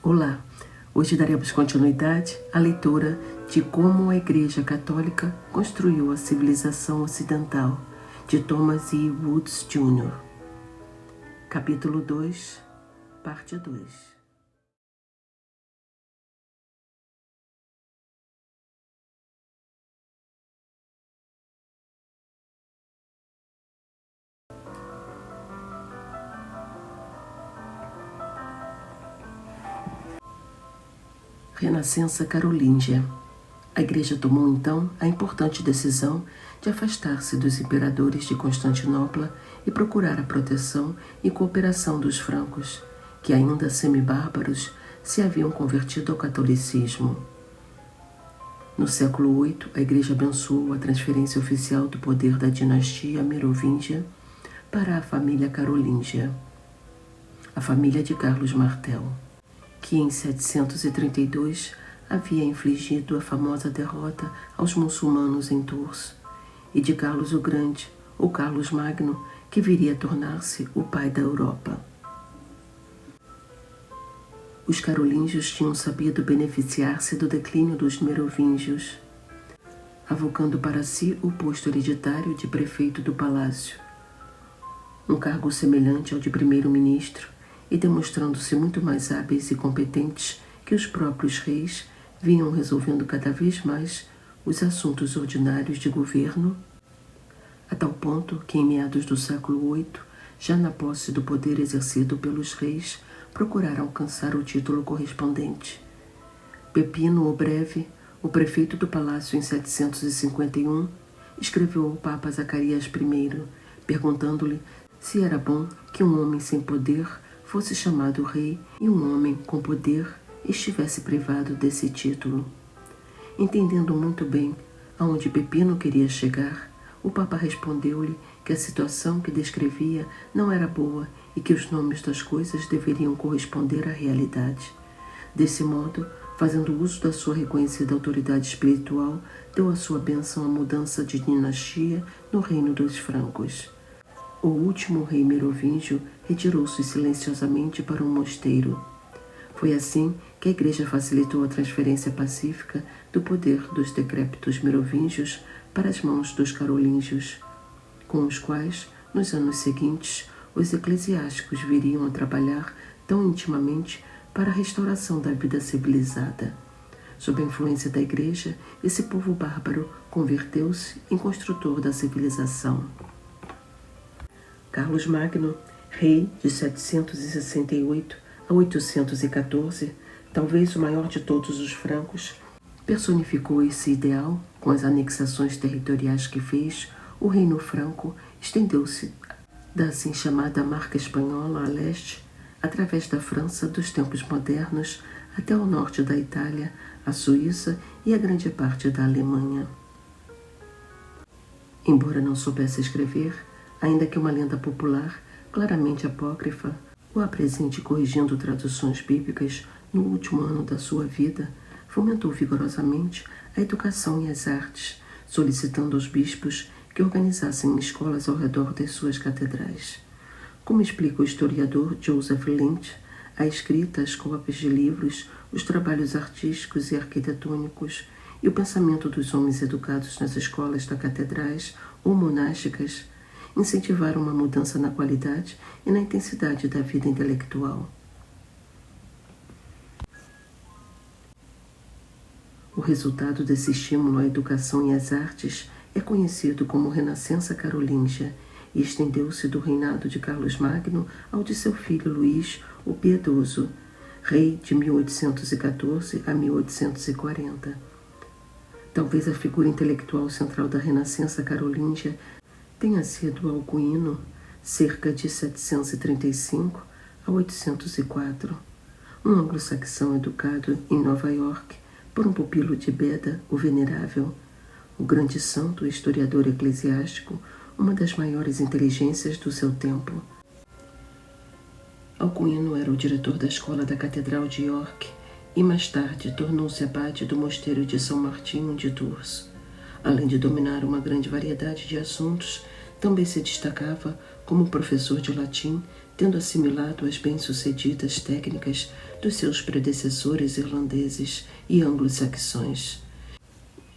Olá! Hoje daremos continuidade à leitura de Como a Igreja Católica Construiu a Civilização Ocidental, de Thomas E. Woods, Jr. Capítulo 2, Parte 2. Renascença carolíngia. A Igreja tomou então a importante decisão de afastar-se dos imperadores de Constantinopla e procurar a proteção e cooperação dos francos, que ainda semibárbaros se haviam convertido ao catolicismo. No século VIII, a Igreja abençoou a transferência oficial do poder da dinastia merovíngia para a família carolíngia, a família de Carlos Martel, que em 732 havia infligido a famosa derrota aos muçulmanos em Tours, e de Carlos o Grande, ou Carlos Magno, que viria a tornar-se o pai da Europa. Os carolíngios tinham sabido beneficiar-se do declínio dos merovingios, avocando para si o posto hereditário de prefeito do palácio, um cargo semelhante ao de primeiro-ministro, e demonstrando-se muito mais hábeis e competentes que os próprios reis, vinham resolvendo cada vez mais os assuntos ordinários de governo, a tal ponto que em meados do século VIII, já na posse do poder exercido pelos reis, procuraram alcançar o título correspondente. Pepino o Breve, o prefeito do palácio em 751, escreveu ao Papa Zacarias I, perguntando-lhe se era bom que um homem sem poder fosse chamado rei e um homem com poder estivesse privado desse título. Entendendo muito bem aonde Pepino queria chegar, o Papa respondeu-lhe que a situação que descrevia não era boa e que os nomes das coisas deveriam corresponder à realidade. Desse modo, fazendo uso da sua reconhecida autoridade espiritual, deu a sua bênção à mudança de dinastia no reino dos francos. O último rei merovingio retirou-se silenciosamente para um mosteiro. Foi assim que a Igreja facilitou a transferência pacífica do poder dos decrépitos merovingios para as mãos dos carolíngios, com os quais, nos anos seguintes, os eclesiásticos viriam a trabalhar tão intimamente para a restauração da vida civilizada. Sob a influência da Igreja, esse povo bárbaro converteu-se em construtor da civilização. Carlos Magno, rei de 768 a 814, talvez o maior de todos os francos, personificou esse ideal com as anexações territoriais que fez. O reino franco estendeu-se da assim chamada Marca Espanhola a leste, através da França dos tempos modernos, até o norte da Itália, a Suíça e a grande parte da Alemanha. Embora não soubesse escrever, ainda que uma lenda popular, claramente apócrifa, o apresente corrigindo traduções bíblicas no último ano da sua vida, fomentou vigorosamente a educação e as artes, solicitando aos bispos que organizassem escolas ao redor das suas catedrais. Como explica o historiador Joseph Lynch, a escrita, as cópias de livros, os trabalhos artísticos e arquitetônicos e o pensamento dos homens educados nas escolas da catedrais ou monásticas incentivaram uma mudança na qualidade e na intensidade da vida intelectual. O resultado desse estímulo à educação e às artes é conhecido como Renascença carolíngia e estendeu-se do reinado de Carlos Magno ao de seu filho Luís o Piedoso, rei de 1814 a 1840. Talvez a figura intelectual central da Renascença carolíngia tenha sido Alcuino, cerca de 735 a 804, um anglo-saxão educado em Nova York por um pupilo de Beda, o Venerável, o grande santo e historiador eclesiástico, uma das maiores inteligências do seu tempo. Alcuino era o diretor da escola da Catedral de York e mais tarde tornou-se abade do mosteiro de São Martinho de Tours. Além de dominar uma grande variedade de assuntos, também se destacava como professor de latim, tendo assimilado as bem-sucedidas técnicas dos seus predecessores irlandeses e anglo-saxões.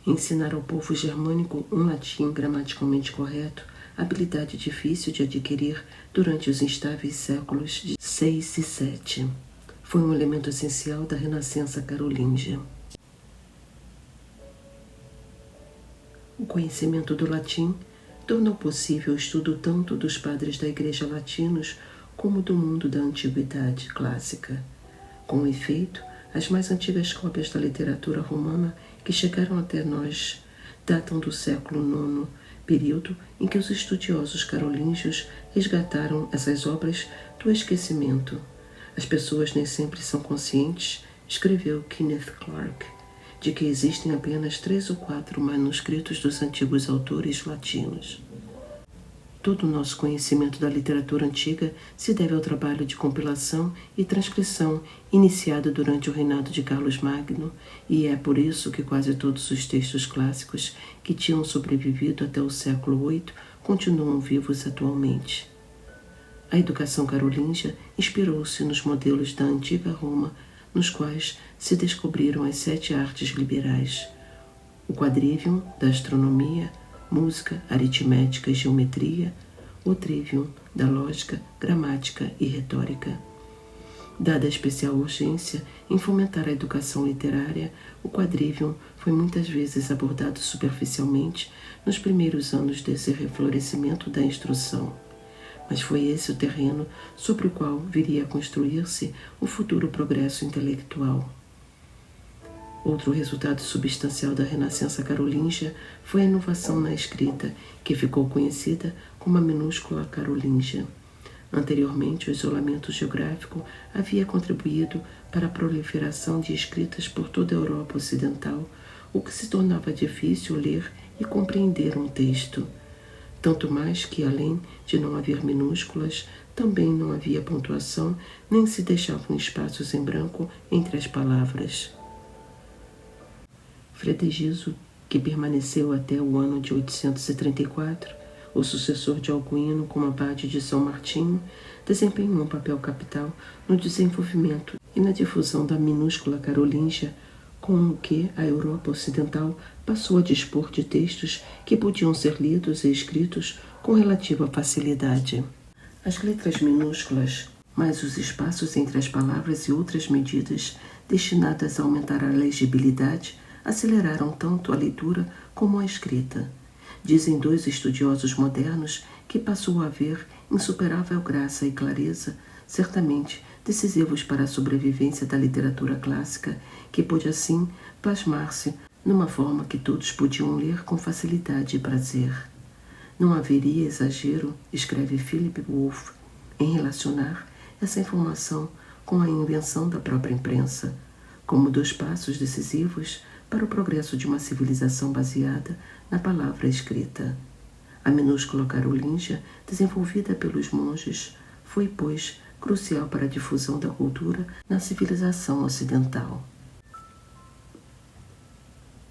Ensinar ao povo germânico um latim gramaticalmente correto, habilidade difícil de adquirir durante os instáveis séculos de 6 e 7. Foi um elemento essencial da Renascença carolíngia. O conhecimento do latim tornou possível o estudo tanto dos padres da Igreja latinos como do mundo da antiguidade clássica. Com efeito, as mais antigas cópias da literatura romana que chegaram até nós datam do século IX, período em que os estudiosos carolíngios resgataram essas obras do esquecimento. As pessoas nem sempre são conscientes, escreveu Kenneth Clark, de que existem apenas 3 ou 4 manuscritos dos antigos autores latinos. Todo o nosso conhecimento da literatura antiga se deve ao trabalho de compilação e transcrição iniciado durante o reinado de Carlos Magno, e é por isso que quase todos os textos clássicos que tinham sobrevivido até o século VIII continuam vivos atualmente. A educação carolíngia inspirou-se nos modelos da antiga Roma, nos quais se descobriram as 7 artes liberais: o quadrivium da astronomia, música, aritmética e geometria, o trivium da lógica, gramática e retórica. Dada a especial urgência em fomentar a educação literária, o quadrivium foi muitas vezes abordado superficialmente nos primeiros anos desse reflorescimento da instrução. Mas foi esse o terreno sobre o qual viria a construir-se o futuro progresso intelectual. Outro resultado substancial da Renascença carolíngia foi a inovação na escrita, que ficou conhecida como a minúscula carolíngia. Anteriormente, o isolamento geográfico havia contribuído para a proliferação de escritas por toda a Europa Ocidental, o que se tornava difícil ler e compreender um texto. Tanto mais que, além de não haver minúsculas, também não havia pontuação, nem se deixavam espaços em branco entre as palavras. Fredegiso, que permaneceu até o ano de 834, o sucessor de Alcuino como abade de São Martinho, desempenhou um papel capital no desenvolvimento e na difusão da minúscula carolíngia, com o que a Europa Ocidental passou a dispor de textos que podiam ser lidos e escritos com relativa facilidade. As letras minúsculas, mais os espaços entre as palavras e outras medidas destinadas a aumentar a legibilidade, aceleraram tanto a leitura como a escrita. Dizem 2 estudiosos modernos que passou a haver insuperável graça e clareza, certamente decisivos para a sobrevivência da literatura clássica, que pôde assim plasmar-se numa forma que todos podiam ler com facilidade e prazer. Não haveria exagero, escreve Philip Wolff, em relacionar essa informação com a invenção da própria imprensa, como 2 passos decisivos para o progresso de uma civilização baseada na palavra escrita. A minúscula carolíngia, desenvolvida pelos monges, foi, pois, crucial para a difusão da cultura na civilização ocidental.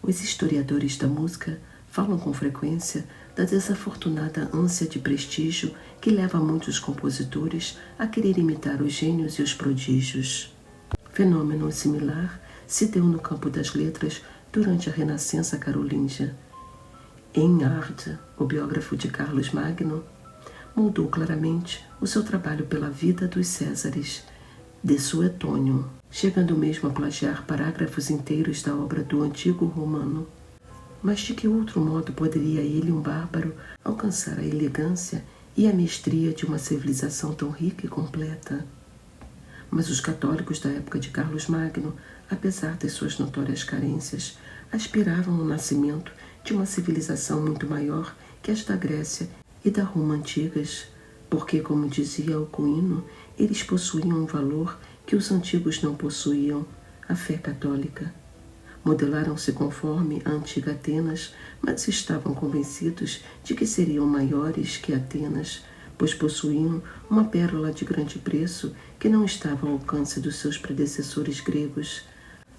Os historiadores da música falam com frequência da desafortunada ânsia de prestígio que leva muitos compositores a querer imitar os gênios e os prodígios. Fenômeno similar se deu no campo das letras durante a Renascença carolíngia. Enhard, o biógrafo de Carlos Magno, moldou claramente o seu trabalho pela vida dos Césares, de Suetônio, chegando mesmo a plagiar parágrafos inteiros da obra do antigo romano. Mas de que outro modo poderia ele, um bárbaro, alcançar a elegância e a mestria de uma civilização tão rica e completa? Mas os católicos da época de Carlos Magno, apesar das suas notórias carências, aspiravam ao nascimento de uma civilização muito maior que as da Grécia e da Roma antigas, porque, como dizia Alcuino, eles possuíam um valor que os antigos não possuíam, a fé católica. Modelaram-se conforme a antiga Atenas, mas estavam convencidos de que seriam maiores que Atenas, pois possuíam uma pérola de grande preço que não estava ao alcance dos seus predecessores gregos.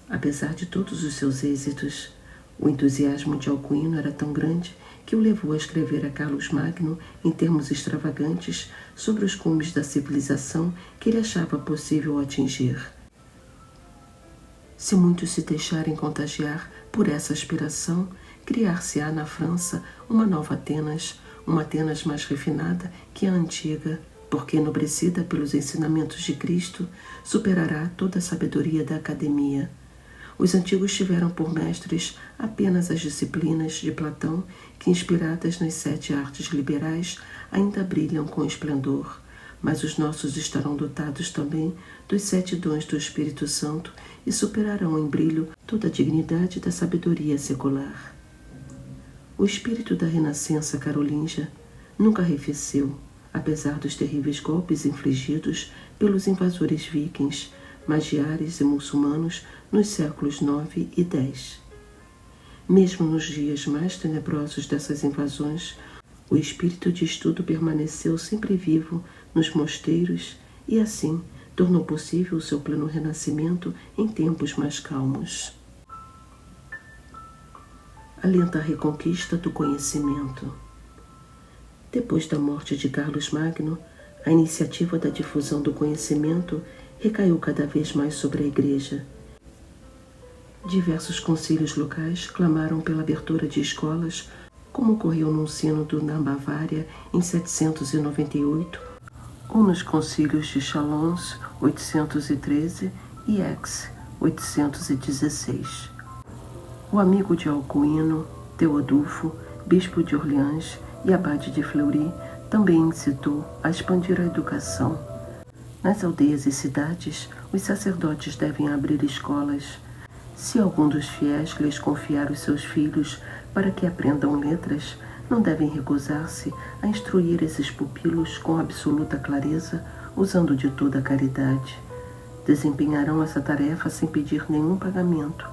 Apesar de todos os seus êxitos, o entusiasmo de Alcuino era tão grande que o levou a escrever a Carlos Magno em termos extravagantes sobre os cumes da civilização que ele achava possível atingir. Se muitos se deixarem contagiar por essa aspiração, criar-se-á na França uma nova Atenas, uma Atenas mais refinada que a antiga, porque, enobrecida pelos ensinamentos de Cristo, superará toda a sabedoria da academia. Os antigos tiveram por mestres apenas as disciplinas de Platão, que, inspiradas nas 7 artes liberais, ainda brilham com esplendor. Mas os nossos estarão dotados também dos 7 dons do Espírito Santo e superarão em brilho toda a dignidade da sabedoria secular. O espírito da renascença carolíngia nunca arrefeceu, apesar dos terríveis golpes infligidos pelos invasores vikings, magiares e muçulmanos nos séculos 9 e 10. Mesmo nos dias mais tenebrosos dessas invasões, o espírito de estudo permaneceu sempre vivo nos mosteiros e, assim, tornou possível o seu pleno renascimento em tempos mais calmos. A lenta reconquista do conhecimento. Depois da morte de Carlos Magno, a iniciativa da difusão do conhecimento recaiu cada vez mais sobre a Igreja. Diversos concílios locais clamaram pela abertura de escolas, como ocorreu num sínodo na Bavária em 798, ou nos concílios de Chalons, 813, e Aix, 816. O amigo de Alcuino, Teodulfo, bispo de Orleans e abade de Fleury, também incitou a expandir a educação. Nas aldeias e cidades, os sacerdotes devem abrir escolas. Se algum dos fiéis lhes confiar os seus filhos para que aprendam letras, não devem recusar-se a instruir esses pupilos com absoluta clareza, usando de toda a caridade. Desempenharão essa tarefa sem pedir nenhum pagamento,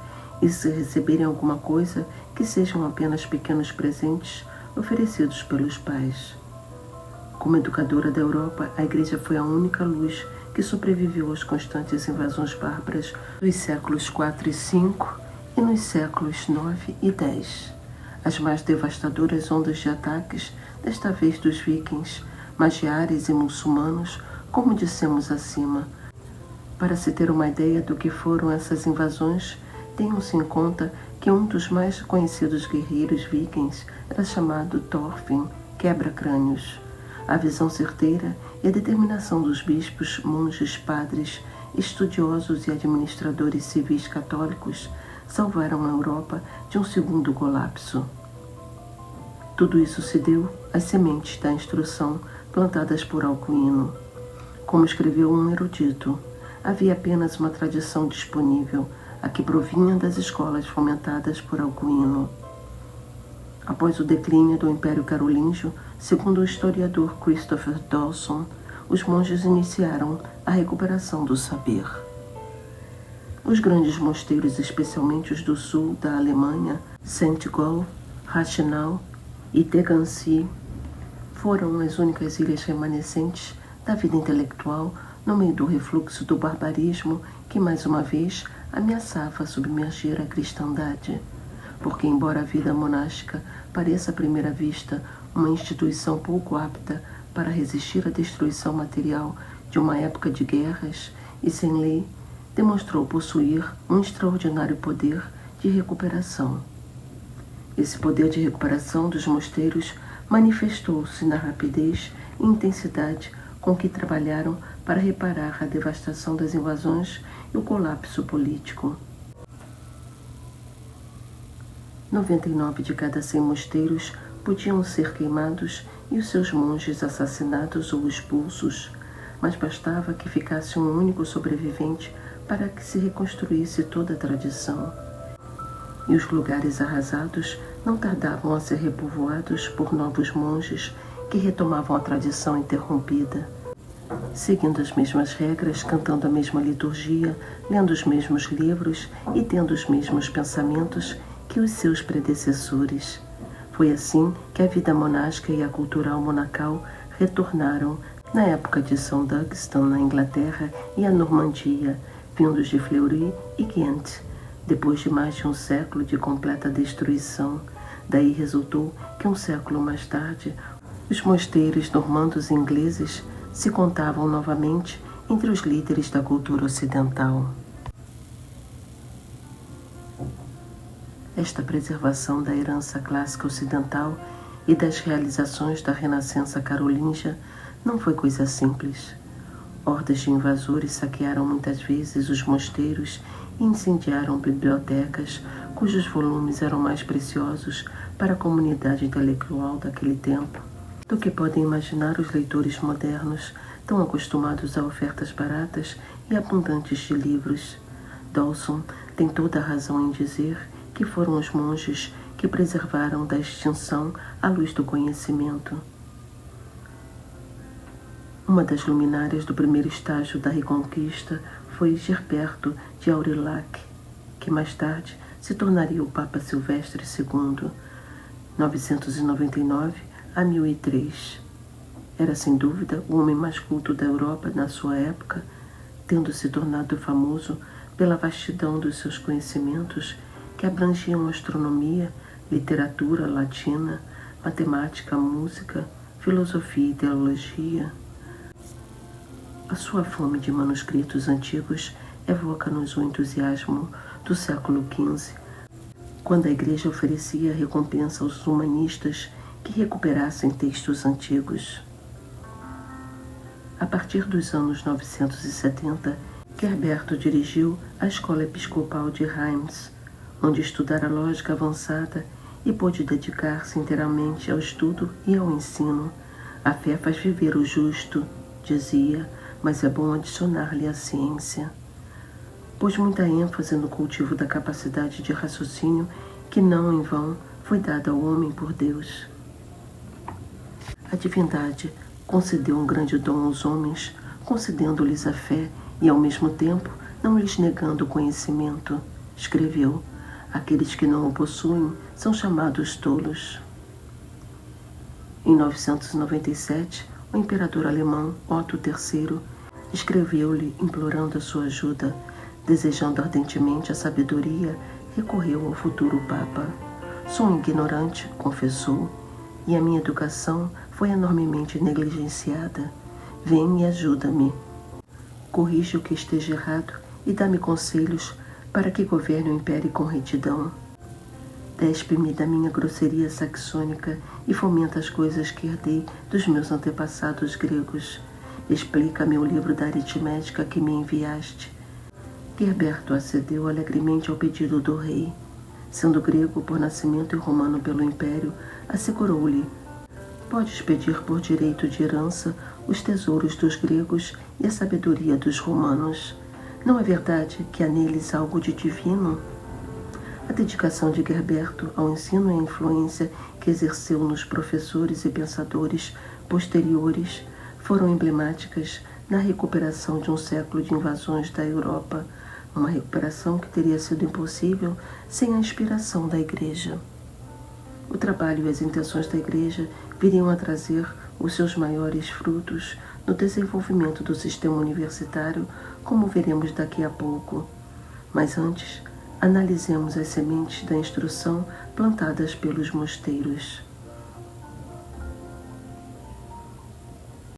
e se receberem alguma coisa, que sejam apenas pequenos presentes oferecidos pelos pais. Como educadora da Europa, a Igreja foi a única luz que sobreviveu às constantes invasões bárbaras dos séculos 4 e 5 e nos séculos 9 e 10. As mais devastadoras ondas de ataques, desta vez dos vikings, magiares e muçulmanos, como dissemos acima. Para se ter uma ideia do que foram essas invasões, tenham-se em conta que um dos mais conhecidos guerreiros vikings era chamado Thorfinn, quebra-crânios. A visão certeira e a determinação dos bispos, monges, padres, estudiosos e administradores civis católicos salvaram a Europa de um segundo colapso. Tudo isso se deu às sementes da instrução plantadas por Alcuino. Como escreveu um erudito, havia apenas uma tradição disponível, a que provinha das escolas fomentadas por Alcuino. Após o declínio do Império Carolíngio, segundo o historiador Christopher Dawson, os monges iniciaram a recuperação do saber. Os grandes mosteiros, especialmente os do sul da Alemanha, Saint-Gall, Rachenau e Tegernsee, foram as únicas ilhas remanescentes da vida intelectual no meio do refluxo do barbarismo que, mais uma vez, ameaçava submergir a cristandade. Porque, embora a vida monástica pareça à primeira vista uma instituição pouco apta para resistir à destruição material de uma época de guerras e sem lei, demonstrou possuir um extraordinário poder de recuperação. Esse poder de recuperação dos mosteiros manifestou-se na rapidez e intensidade com que trabalharam para reparar a devastação das invasões e o colapso político. 99 de cada 100 mosteiros podiam ser queimados e os seus monges assassinados ou expulsos, mas bastava que ficasse um único sobrevivente para que se reconstruísse toda a tradição. E os lugares arrasados não tardavam a ser repovoados por novos monges que retomavam a tradição interrompida, seguindo as mesmas regras, cantando a mesma liturgia, lendo os mesmos livros e tendo os mesmos pensamentos que os seus predecessores. Foi assim que a vida monástica e a cultural monacal retornaram na época de São Dunstan na Inglaterra e a Normandia, vindos de Fleury e Ghent, depois de mais de um século de completa destruição, Daí resultou que um século mais tarde, os mosteiros normandos ingleses se contavam novamente entre os líderes da cultura ocidental. Esta preservação da herança clássica ocidental e das realizações da Renascença carolíngia não foi coisa simples. Hordas de invasores saquearam muitas vezes os mosteiros e incendiaram bibliotecas cujos volumes eram mais preciosos para a comunidade intelectual daquele tempo do que podem imaginar os leitores modernos, tão acostumados a ofertas baratas e abundantes de livros. Dawson tem toda a razão em dizer que foram os monges que preservaram da extinção a luz do conhecimento. Uma das luminárias do primeiro estágio da Reconquista foi Gilberto de Aurillac, que mais tarde se tornaria o Papa Silvestre II, 999 a 1003. Era sem dúvida o homem mais culto da Europa na sua época, tendo se tornado famoso pela vastidão dos seus conhecimentos que abrangiam astronomia, literatura latina, matemática, música, filosofia e teologia. A sua fome de manuscritos antigos evoca-nos o entusiasmo do século XV, quando a Igreja oferecia recompensa aos humanistas que recuperassem textos antigos. A partir dos anos 970, Gilberto dirigiu a Escola Episcopal de Reims, onde estudara lógica avançada e pôde dedicar-se inteiramente ao estudo e ao ensino. A fé faz viver o justo, dizia, mas é bom adicionar-lhe a ciência. Pôs muita ênfase no cultivo da capacidade de raciocínio que não em vão foi dada ao homem por Deus. A divindade concedeu um grande dom aos homens, concedendo-lhes a fé e, ao mesmo tempo, não lhes negando o conhecimento. Escreveu: aqueles que não o possuem são chamados tolos. Em 997, o imperador alemão Otto III escreveu-lhe implorando a sua ajuda. Desejando ardentemente a sabedoria, recorreu ao futuro Papa. Sou um ignorante, confessou, e a minha educação foi enormemente negligenciada. Vem e ajuda-me. Corrige o que esteja errado e dá-me conselhos para que governe o império com retidão. Despe-me da minha grosseria saxônica e fomenta as coisas que herdei dos meus antepassados gregos. Explica-me o livro da aritmética que me enviaste. Gilberto acedeu alegremente ao pedido do rei. Sendo grego por nascimento e romano pelo império, assegurou-lhe: podes pedir por direito de herança os tesouros dos gregos e a sabedoria dos romanos. Não é verdade que há neles algo de divino? A dedicação de Gilberto ao ensino e a influência que exerceu nos professores e pensadores posteriores foram emblemáticas na recuperação de um século de invasões da Europa, uma recuperação que teria sido impossível sem a inspiração da Igreja. O trabalho e as intenções da Igreja viriam a trazer os seus maiores frutos no desenvolvimento do sistema universitário, como veremos daqui a pouco. Mas antes, analisemos as sementes da instrução plantadas pelos mosteiros.